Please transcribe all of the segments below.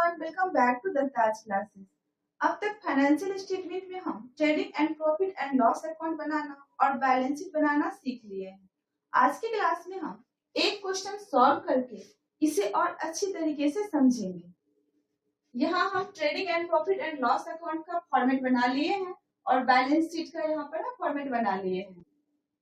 Everyone, welcome back to Datta's classes. अब तक financial statement में हम trading and profit and loss account बनाना और बैलेंस शीट बनाना सीख लिए हैं। आज की क्लास में हम एक क्वेश्चन सॉल्व करके इसे और अच्छी तरीके से समझेंगे। यहाँ हम trading and profit and loss account का फॉर्मेट बना लिए हैं और बैलेंस शीट का यहाँ पर फॉर्मेट बना लिए हैं।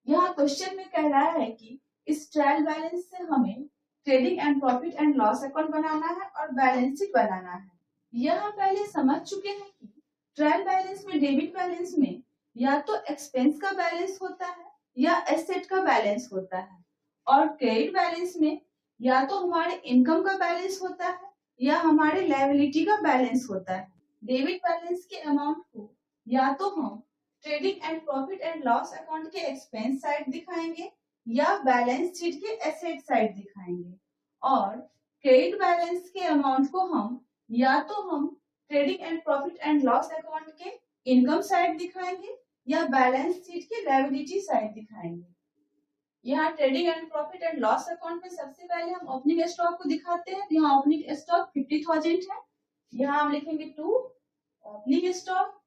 यहाँ क्वेश्चन में कह रहा है कि इस ट्रायल बैलेंस से हमें trading and profit and loss account बनाना है और बैलेंस शीट बनाना है। यह हम पहले समझ चुके हैं कि ट्रायल बैलेंस में डेबिट बैलेंस में या तो एक्सपेंस का बैलेंस होता है या एसेट का बैलेंस होता है, और क्रेडिट बैलेंस में या तो हमारे इनकम का बैलेंस होता है या हमारे लायबिलिटी का बैलेंस होता है। डेबिट बैलेंस के अमाउंट को या तो हम trading and profit and loss account के एक्सपेंस साइड दिखाएंगे या बैलेंस शीट के एसेट साइड दिखाएंगे, और क्रेडिट बैलेंस के अमाउंट को हम या तो हम trading and profit and loss account के इनकम साइड दिखाएंगे या बैलेंस शीट के लायबिलिटी साइड दिखाएंगे। यहाँ trading and profit and loss account में सबसे पहले हम ओपनिंग स्टॉक को दिखाते हैं। यहाँ ओपनिंग स्टॉक 50,000 है। यहाँ हम लिखेंगे टू ओपनिंग स्टॉक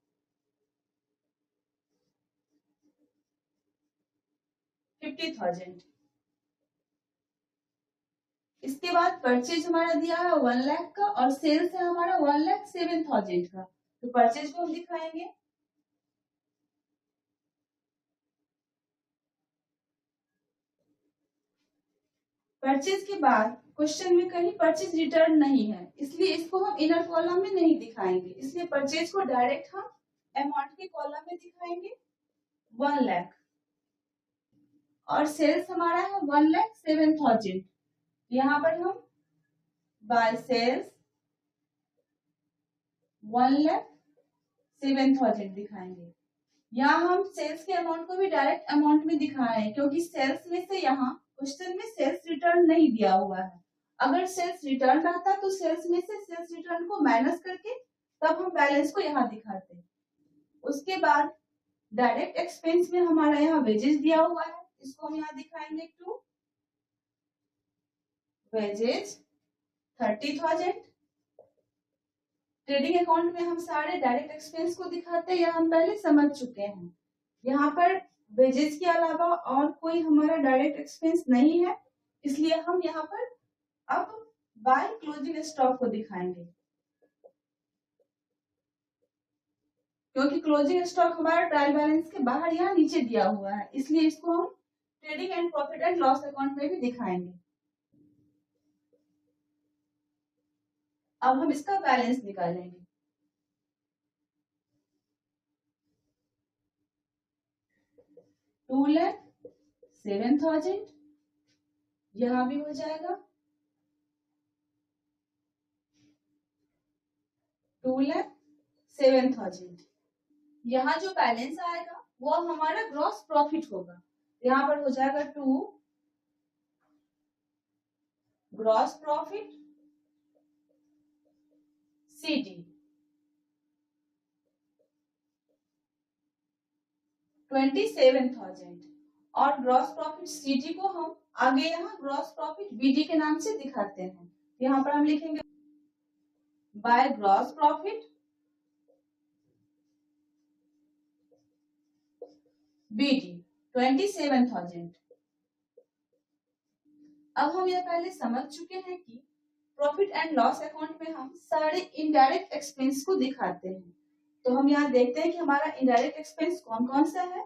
50,000। इसके बाद परचेज हमारा दिया है 1 लाख का और सेल्स है हमारा 1,07,000 का, तो परचेज को हम दिखाएंगे। परचेज के बाद क्वेश्चन में कहीं परचेज रिटर्न नहीं है, इसलिए इसको हम इनर कॉलम में नहीं दिखाएंगे, इसलिए परचेज को डायरेक्ट हम अमाउंट के कॉलम में दिखाएंगे 1 लाख, और सेल्स हमारा है 1,07,000। यहाँ पर हम बाय सेल्स 1,07,000 दिखाएंगे। यहाँ हम सेल्स के अमाउंट को भी डायरेक्ट अमाउंट में दिखाए हैं, क्योंकि सेल्स में से यहाँ क्वेश्चन में सेल्स रिटर्न नहीं दिया हुआ है। अगर सेल्स रिटर्न रहता तो सेल्स में से सेल्स रिटर्न को माइनस करके तब हम बैलेंस को यहाँ दिखाते हैं। उसके बाद डायरेक्ट एक्सपेंस में हमारा यहाँ वेजेस दिया हुआ है, इसको हम यहाँ दिखाएंगे टू वेजेस 30,000। ट्रेडिंग अकाउंट में हम सारे डायरेक्ट एक्सपेंस को दिखाते हैं, यह हम पहले समझ चुके हैं। यहाँ पर वेजेस के अलावा और कोई हमारा डायरेक्ट एक्सपेंस नहीं है, इसलिए हम यहाँ पर अब बाय क्लोजिंग स्टॉक को दिखाएंगे, क्योंकि क्लोजिंग स्टॉक हमारा ट्रायल बैलेंस के बाहर यहाँ नीचे दिया हुआ है, इसलिए इसको हम trading and profit and loss account में भी दिखाएंगे। अब हम इसका बैलेंस निकालेंगे। $2,07,000 यहाँ भी हो जाएगा 2,07,000। यहाँ जो बैलेंस आएगा वो हमारा ग्रॉस प्रॉफिट होगा, यहाँ पर हो जाएगा टू ग्रॉस प्रॉफिट सीटी 27,000, और ग्रॉस प्रॉफिट सीटी को हम आगे यहाँ ग्रॉस प्रॉफिट बीडी के नाम से दिखाते हैं। यहाँ पर हम लिखेंगे बाय ग्रॉस प्रॉफिट बीडी 27,000। अब हम यह पहले समझ चुके हैं कि प्रॉफिट एंड लॉस अकाउंट में हम सारे इनडायरेक्ट एक्सपेंस को दिखाते हैं। तो हम यहाँ देखते हैं कि हमारा इनडायरेक्ट एक्सपेंस कौन कौन सा है।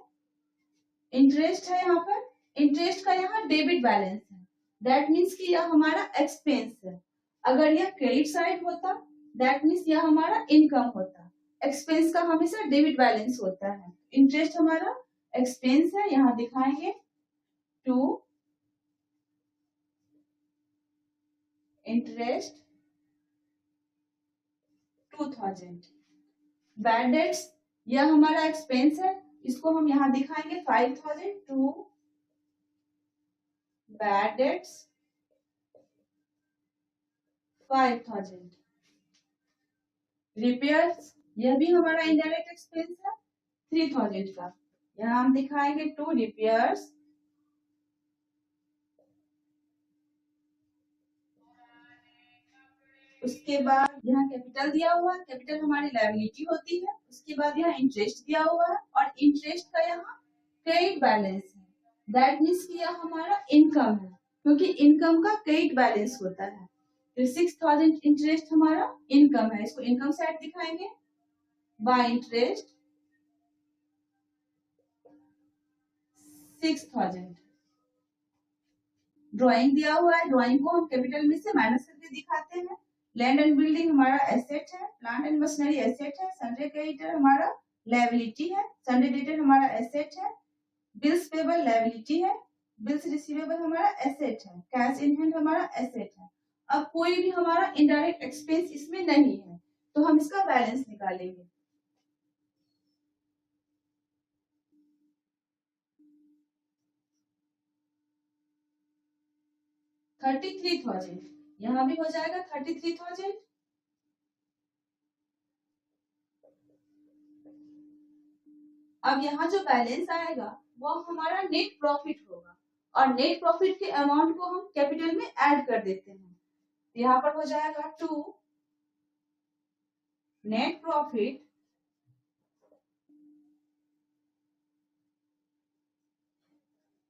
इंटरेस्ट है, यहाँ पर इंटरेस्ट का यहाँ डेबिट बैलेंस है, दैट मीन्स कि यह हमारा एक्सपेंस है। अगर यह क्रेडिट साइड होता दैट मीन्स यह हमारा इनकम होता। एक्सपेंस का हमेशा डेबिट बैलेंस होता है। इंटरेस्ट हमारा एक्सपेंस है, यहाँ दिखाएंगे टू इंटरेस्ट 2,000। बैड डेट्स यह हमारा एक्सपेंस है, इसको हम यहाँ दिखाएंगे 5,000 टू बैड डेट्स 5,000। रिपेयर्स यह भी हमारा इनडायरेक्ट एक्सपेंस है 3,000 का, यहाँ हम दिखाएंगे टू रिपेयर्स उसके बाद यहाँ कैपिटल दिया हुआ है, कैपिटल हमारी लायबिलिटी होती है। उसके बाद यहाँ इंटरेस्ट दिया हुआ है और इंटरेस्ट का यहाँ क्रेडिट बैलेंस है। दैट मीन्स कि यह हमारा इनकम है, क्योंकि इनकम का क्रेडिट बैलेंस होता है। तो 6000 इंटरेस्ट हमारा इनकम है, इसको इनकम साइड दिखाएंगे। Bye interest 6000। ड्राइंग दिया हुआ है, ड्राइंग को हम कैपिटल में से माइनस करके दिखाते हैं। लैंड एंड बिल्डिंग हमारा एसेट है, प्लांट एंड मशीनरी एसेट है, सन्डे क्रेडिटर हमारा लायबिलिटी है, सन्डे डेटर हमारा एसेट है, बिल्स पेबल लायबिलिटी है, बिल्स रिसीवेबल हमारा एसेट है, कैश इन हैंड हमारा एसेट है। अब कोई भी हमारा इनडायरेक्ट एक्सपेंस इसमें नहीं है, तो हम इसका बैलेंस निकालेंगे। $33,000, यहाँ भी हो जाएगा 33,000। अब यहाँ जो बैलेंस आएगा वो हमारा नेट प्रॉफिट होगा, और नेट प्रॉफिट के अमाउंट को हम कैपिटल में ऐड कर देते हैं। यहाँ पर हो जाएगा to net profit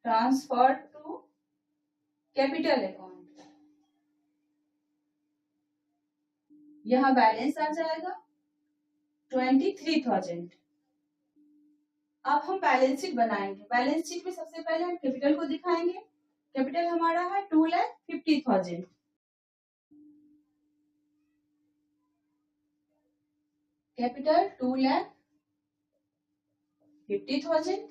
transfer to capital account. यहाँ बैलेंस आ जाएगा 23,000। अब हम बैलेंस शीट बनाएंगे। बैलेंस शीट में सबसे पहले हम कैपिटल को दिखाएंगे। कैपिटल हमारा है 2,50,000। कैपिटल 2,50,000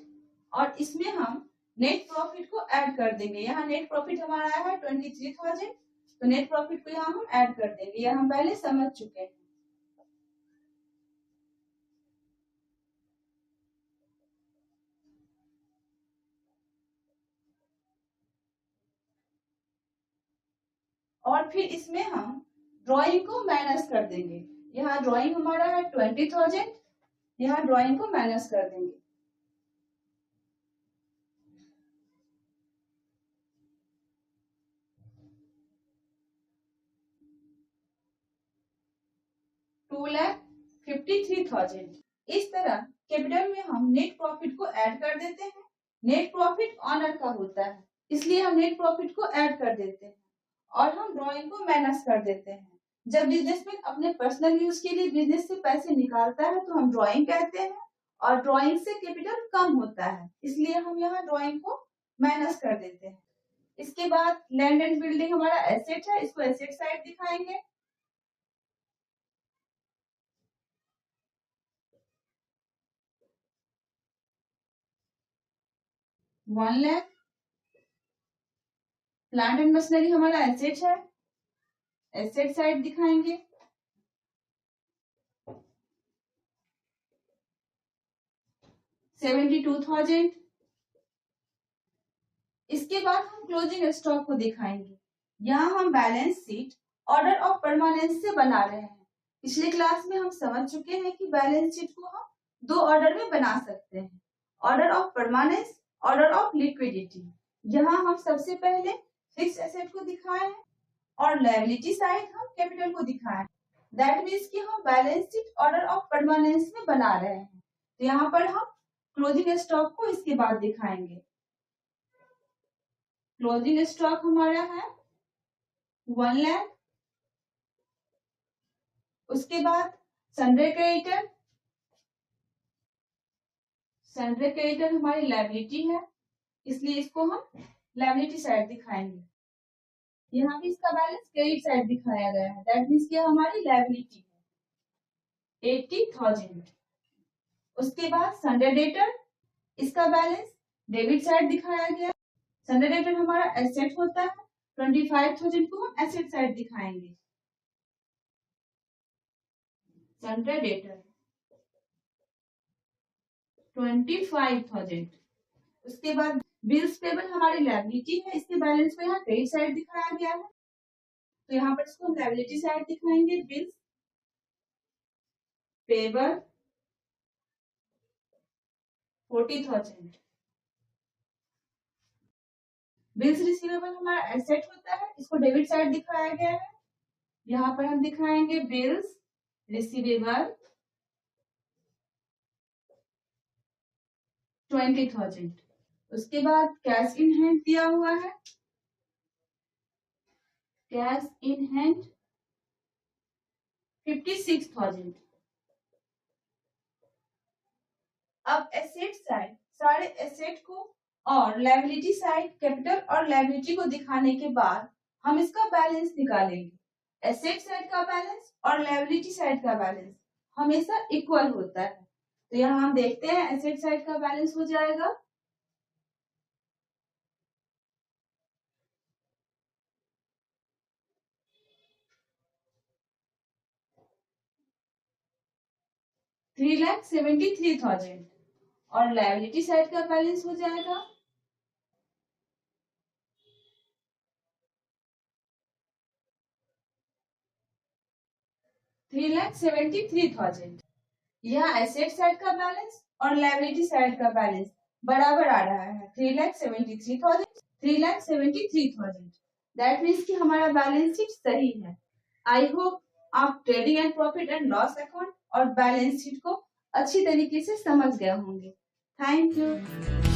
और इसमें हम नेट प्रॉफिट को ऐड कर देंगे। यहाँ नेट प्रॉफिट हमारा आया है 23,000, तो नेट प्रॉफिट को यहाँ हम ऐड कर देंगे। यह हम पहले समझ चुके हैं। और फिर इसमें हम ड्राइंग को माइनस कर देंगे। यहाँ ड्राइंग हमारा है 20,000, यहाँ ड्राइंग को माइनस कर देंगे। $2,53,000। इस तरह कैपिटल में हम नेट प्रॉफिट को ऐड कर देते हैं। नेट प्रॉफिट ऑनर का होता है, इसलिए हम नेट प्रॉफिट को ऐड कर देते हैं और हम ड्राइंग को माइनस कर देते हैं। जब बिजनेसमैन अपने पर्सनल यूज के लिए बिजनेस से पैसे निकालता है तो हम ड्राइंग कहते हैं, और ड्राइंग से कैपिटल कम होता है, इसलिए हम यहाँ ड्राइंग को माइनस कर देते हैं। इसके बाद लैंड एंड बिल्डिंग हमारा एसेट है, इसको एसेट साइड दिखाएंगे। $1,00,000। प्लांट एंड मशीनरी हमारा एसेट है, एसेट साइड दिखाएंगे। $72,000। इसके बाद हम क्लोजिंग स्टॉक को दिखाएंगे। यहाँ हम balance sheet order of permanence से बना रहे हैं। पिछले क्लास में हम समझ चुके हैं कि बैलेंस शीट को हम दो ऑर्डर में बना सकते हैं, order of permanence, order of liquidity. यहाँ हम सबसे पहले फिक्स एसेट को दिखाए हैं और लायबिलिटी साइड हम कैपिटल को दिखाए। दैट मीन्स कि हम balance sheet order of permanence में बना रहे हैं। तो यहाँ पर हम क्लोजिंग स्टॉक को इसके बाद दिखाएंगे। क्लोजिंग स्टॉक हमारा है 1,00,000। उसके बाद सन्डे क्रेडिटर, सन्डे क्रेडिटर हमारी लायबिलिटी है, इसलिए इसको हम लायबिलिटी साइड दिखाएंगे। यहाँ भी इसका बैलेंस क्रेडिट साइड दिखाया गया है। दैट मीन्स कि हमारी लायबिलिटी है 80,000। उसके बाद सन्डे डेटर, इसका बैलेंस डेबिट साइड दिखाया गया। सन्डे डेटर हमारा एसेट होता है, 25,000 को हम एसेट साइड दिखाएंगे। Sunday debtor 25,000। उसके बाद बिल्स पेबल हमारी लायबिलिटी है, इसके बैलेंस को यहाँ क्रेडिट साइड दिखाया गया है, तो यहाँ पर इसको लायबिलिटी साइड दिखाएंगे। Bills payable 40,000। बिल्स रिसीवेबल हमारा एसेट होता है, इसको डेबिट साइड दिखाया गया है। यहाँ पर हम दिखाएंगे बिल्स रिसीवेबल 20,000। उसके बाद कैश इन हैंड दिया हुआ है, कैश इन हैंड 56,000। अब एसेट साइड सारे एसेट को और लायबिलिटी साइड कैपिटल और लायबिलिटी को दिखाने के बाद हम इसका बैलेंस निकालेंगे। एसेट साइड का बैलेंस और लायबिलिटी साइड का बैलेंस हमेशा इक्वल होता है। तो यहाँ हम देखते हैं एसेट साइड का बैलेंस हो जाएगा 3,73,000 और लायबिलिटी साइड का बैलेंस हो जाएगा 3,73,000। यहाँ एसेट साइड का बैलेंस और लायबिलिटी साइड का बैलेंस बराबर आ रहा है 3,73,000 3,73,000। दैट मीन्स कि हमारा बैलेंस शीट सही है। आई होप आप trading and profit and loss account और बैलेंस शीट को अच्छी तरीके से समझ गए होंगे। Thank you.